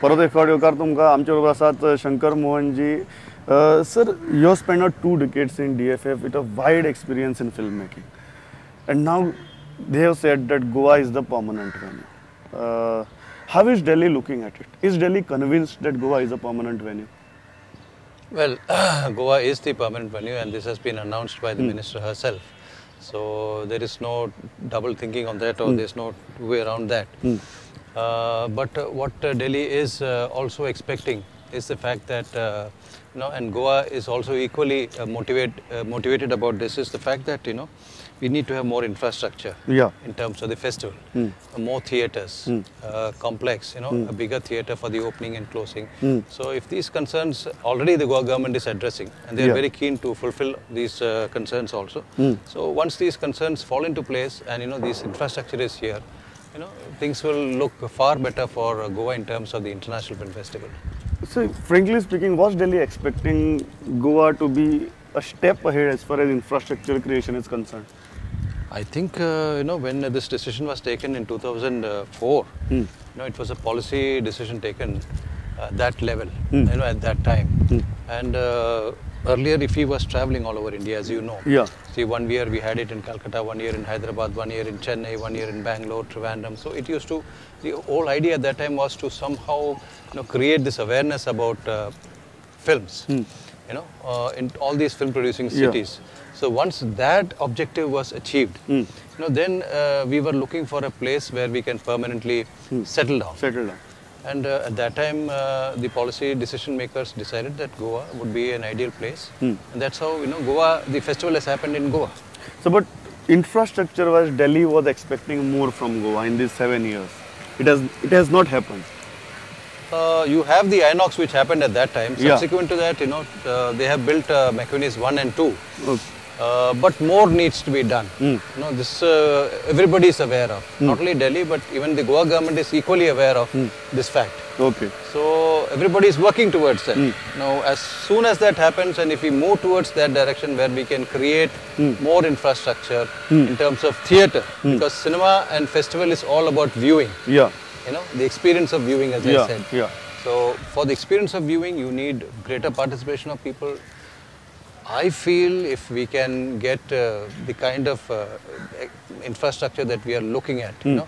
परत एक येवकार तुमकां आमचे बरोबर आसात Shankar Mohan ji. Sir, you have spent 2 decades in DFF with a wide experience in filmmaking, and now they have said that Goa is the permanent venue. How is Delhi looking at it? Is Delhi convinced that Goa is a permanent venue? Well, Goa is the permanent venue, and this has been announced by the minister herself. So there is no double thinking on that, or there's no way around that. But what Delhi is also expecting is the fact that, and Goa is also equally motivated about this, is the fact that, we need to have more infrastructure in terms of the festival, more theatres, complex, a bigger theatre for the opening and closing. So if these concerns, already the Goa government is addressing, and they are very keen to fulfill these concerns also. So once these concerns fall into place and, this infrastructure is here, things will look far better for Goa in terms of the International Film Festival. So, frankly speaking, was Delhi expecting Goa to be a step ahead as far as infrastructure creation is concerned? I think, when this decision was taken in 2004, it was a policy decision taken that level, at that time. And earlier, if he was traveling all over India, as you know, see, 1 year we had it in Calcutta, 1 year in Hyderabad, 1 year in Chennai, 1 year in Bangalore, Trivandrum. So it used to, the whole idea at that time was to somehow, create this awareness about films, in all these film producing cities. So once that objective was achieved, then we were looking for a place where we can permanently settle down. And at that time, the policy decision makers decided that Goa would be an ideal place. And that's how, Goa, the festival has happened in Goa. So, but infrastructure-wise, Delhi was expecting more from Goa in these 7 years. It has not happened. You have the Inox which happened at that time. Subsequent to that, they have built McVinnie's 1 and 2. But more needs to be done. This everybody is aware of. Not only Delhi, but even the Goa government is equally aware of this fact. So everybody is working towards that. Now, as soon as that happens, and if we move towards that direction where we can create more infrastructure in terms of theatre, because cinema and festival is all about viewing. The experience of viewing, as I said. So for the experience of viewing, you need greater participation of people. I feel if we can get the kind of infrastructure that we are looking at, in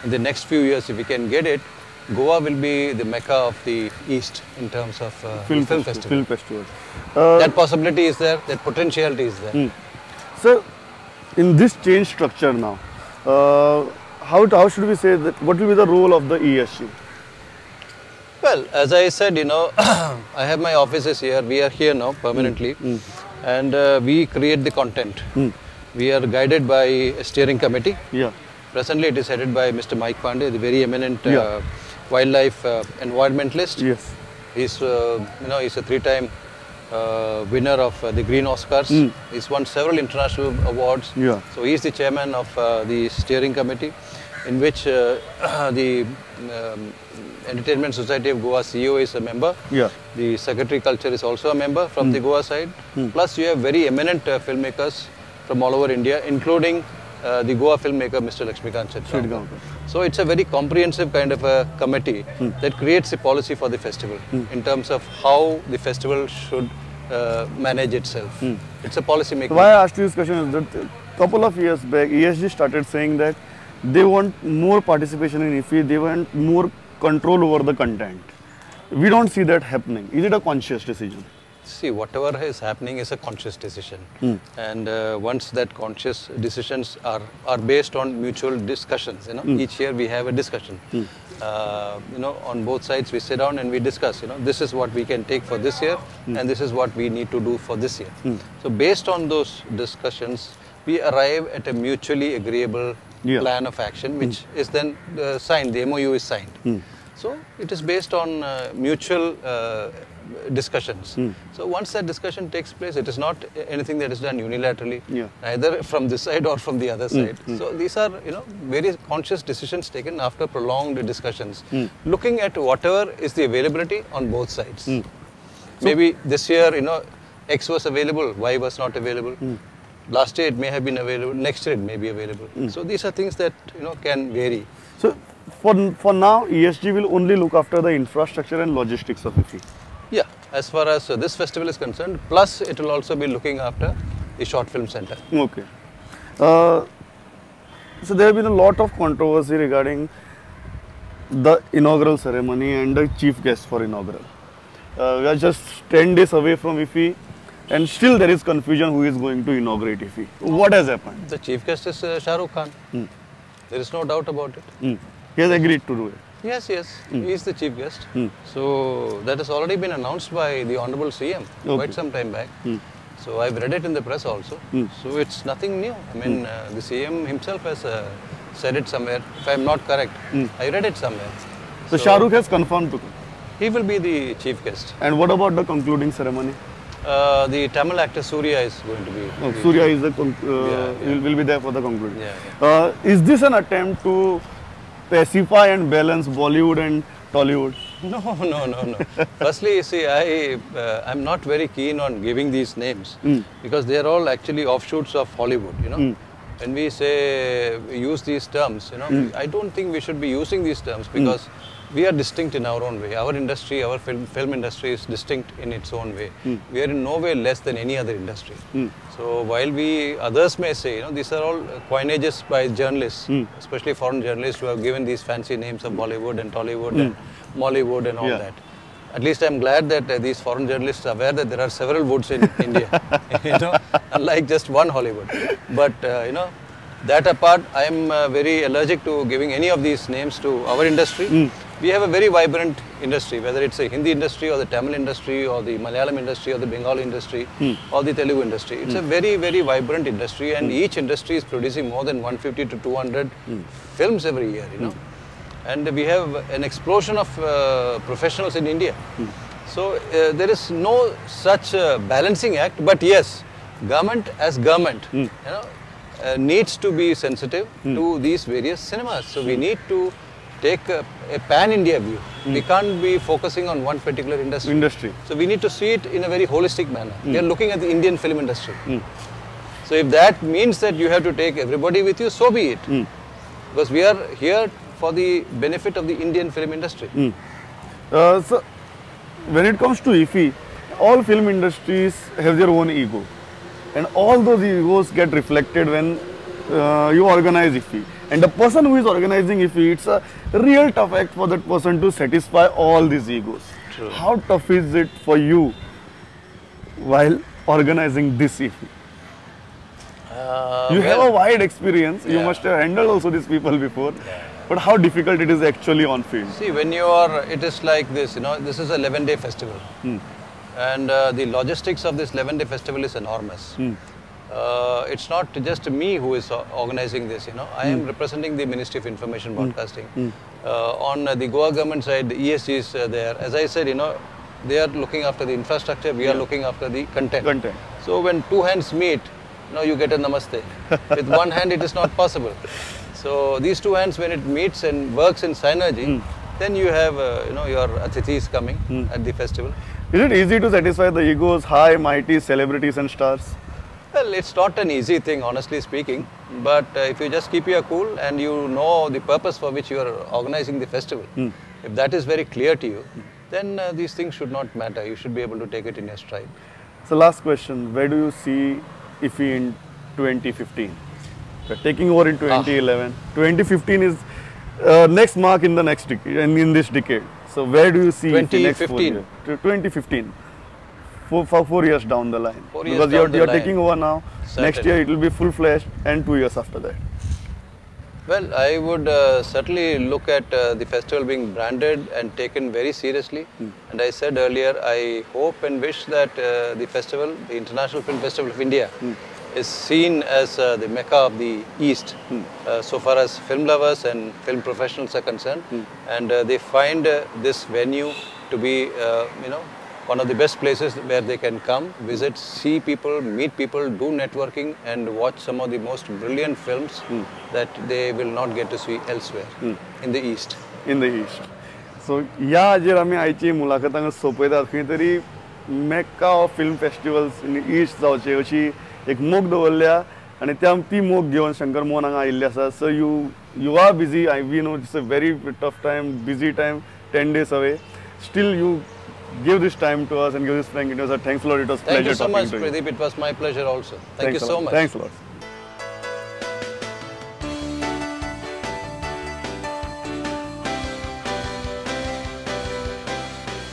the next few years, if we can get it, Goa will be the mecca of the East in terms of film festival. That possibility is there, that potentiality is there. So, in this change structure now, how should we say that, what will be the role of the ESG? Well, as I said, I have my offices here, we are here now permanently. And we create the content. We are guided by a steering committee. Presently, it is headed by Mr. Mike Pandey, the very eminent wildlife environmentalist. He's, he's a 3-time winner of the Green Oscars. He's won several international awards. So he's the chairman of the steering committee, in which the Entertainment Society of Goa CEO is a member. The Secretary Culture is also a member from the Goa side. Plus you have very eminent filmmakers from all over India, including the Goa filmmaker Mr. Lakshmikant Chitranka. So it's a very comprehensive kind of a committee that creates a policy for the festival in terms of how the festival should manage itself. It's a policy making. Why I asked you this question is that a couple of years back, ESG started saying that they want more participation in IFFI, they want more control over the content. We don't see that happening. Is it a conscious decision? See, whatever is happening is a conscious decision. And once that conscious decisions are based on mutual discussions, each year we have a discussion. On both sides we sit down and we discuss, this is what we can take for this year and this is what we need to do for this year. So based on those discussions, we arrive at a mutually agreeable plan of action, which is then signed, the MOU is signed. So it is based on mutual discussions. So once that discussion takes place, it is not anything that is done unilaterally, either from this side or from the other side. So these are, very conscious decisions taken after prolonged discussions, looking at whatever is the availability on both sides. Maybe this year, X was available, Y was not available. Last year it may have been available, next year it may be available. So these are things that can vary. So for now, ESG will only look after the infrastructure and logistics of IFFI. Yeah, as far as this festival is concerned, plus it will also be looking after the short film center. Okay. So there have been a lot of controversy regarding the inaugural ceremony and the chief guest for inaugural. We are just 10 days away from IFFI, and still there is confusion who is going to inaugurate IFFI. What has happened? The chief guest is Shah Rukh Khan. There is no doubt about it. He has agreed to do it. Yes, he is the chief guest. So that has already been announced by the Honorable CM quite some time back. So I've read it in the press also. So it's nothing new. I mean, the CM himself has said it somewhere. If I'm not correct, I read it somewhere. So Shah Rukh has confirmed to come. He will be the chief guest. And what about the concluding ceremony? The Tamil actor Surya is going to be. Surya is the will be there for the concluding. Yeah. Is this an attempt to pacify and balance Bollywood and Tollywood? No. Firstly, you see, I'm not very keen on giving these names because they are all actually offshoots of Hollywood. You know, when we say use these terms, you know, I don't think we should be using these terms because we are distinct in our own way. Our industry, our film industry is distinct in its own way. We are in no way less than any other industry. So while others may say, you know, these are all coinages by journalists, especially foreign journalists who have given these fancy names of Bollywood and Tollywood and Mollywood and all that. At least I'm glad that these foreign journalists are aware that there are several woods in India, you know, unlike just one Hollywood. But, you know, that apart, I am very allergic to giving any of these names to our industry. We have a very vibrant industry, whether it's a Hindi industry or the Tamil industry or the Malayalam industry or the Bengali industry or the Telugu industry. It's a very, very vibrant industry, and each industry is producing more than 150 to 200 films every year, you know. And we have an explosion of professionals in India. So there is no such balancing act, but yes, government as government, you know, needs to be sensitive to these various cinemas. So we need to take a pan-India view. We can't be focusing on one particular industry. So we need to see it in a very holistic manner. We are looking at the Indian film industry. So if that means that you have to take everybody with you, so be it. Because we are here for the benefit of the Indian film industry. So when it comes to IFFI, all film industries have their own ego. And all those egos get reflected when you organize IFFI. And the person who is organizing IFFI, it's a real tough act for that person to satisfy all these egos. True. How tough is it for you while organizing this IFFI? You have a wide experience. You must have handled also these people before. But how difficult it is actually on field? See, when you are, it is like this, you know, this is a 11-day festival. And the logistics of this 11-day festival is enormous. It's not just me who is organizing this, you know. I am representing the Ministry of Information Broadcasting. On the Goa government side, the ESG is there. As I said, you know, they are looking after the infrastructure, we are looking after the content. So when two hands meet, you know, you get a namaste. With one hand, it is not possible. So these two hands, when it meets and works in synergy, then you have, you know, your atithis coming at the festival. Is it easy to satisfy the egos, high, mighty celebrities and stars? Well, it's not an easy thing, honestly speaking. But if you just keep your cool and you know the purpose for which you are organizing the festival, if that is very clear to you, then these things should not matter. You should be able to take it in your stride. So last question, where do you see IFFI in 2015? We're taking over in 2011. 2015 is next mark in the next decade, in this decade. So where do you see IFFI next 4 years? 2015. 4 years down the line. Because you're taking over now. Certainly. Next year it will be full-fledged, and 2 years after that. Well, I would certainly look at the festival being branded and taken very seriously. And I said earlier, I hope and wish that the festival, the International Film Festival of India, is seen as the Mecca of the East, so far as film lovers and film professionals are concerned. And they find this venue to be, you know, one of the best places where they can come, visit, see people, meet people, do networking, and watch some of the most brilliant films that they will not get to see elsewhere in the East. In the East. So, yeah, जर आम्ही आयची मुलाखतांक सोपयतात खंय तरी Mecca of film festivals in east जावचे अशी एक मोख दवरल्या आणि ती मोख घेवन शंकर मोहन हांगा आयिल्ले आसा. So you you are busy. We know it's a very tough time, busy time, 10 days away. Still, you give this time to us and give this frank interview. Thanks a lot. It was Thank pleasure you so talking much, to you. Pradeep. It was my pleasure also. Thank Thanks you a so lot. much. Thanks a lot.